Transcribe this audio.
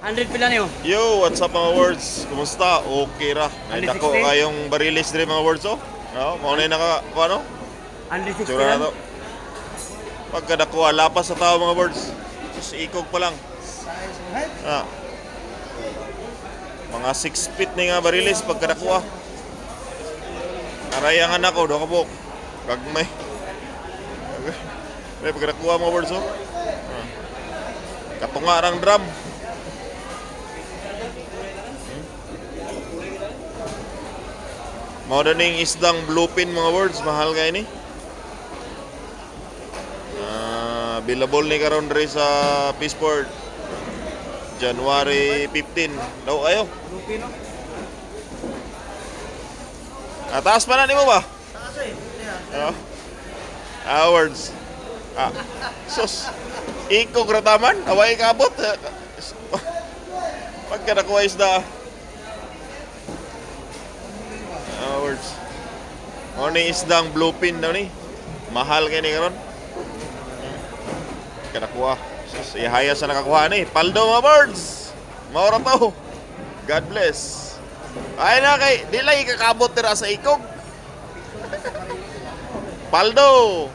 100 pila niyo. Yo, what's up mga words? Kumusta? Okay ra. Ay nako 160? kayong barilis dire mga words oh. No, mo na naka ano? 160 Tsura na lang. to. Pagka nakuha lapas sa tao mga words. Sus ikog pa lang. Ah. Mga 6 feet ni nga barilis pagka nakuha. Narayangan ako do kabuk. Gagmay. Pagka nakuha mga words oh. Ah. Katunga rang drum. Mao na ning isdang bluefin mga words, mahal kay ni. Available ni karon diri sa Peaceport. January 15. Daw ayo. Lupino. Taas pa na nimo ba? Taas eh. Ano? Hours. Sus. Ikog rataman, away kabot. Pagka nakuha isda. Hours. O ni isdang bluefin daw ni. Mahal kay ni karon. Kanakuha. Sus, ihaya sa nakakuha ni. Paldo mga birds. Maura to. God bless. Ay na kay, di lang ikakabot tira sa ikog. Paldo.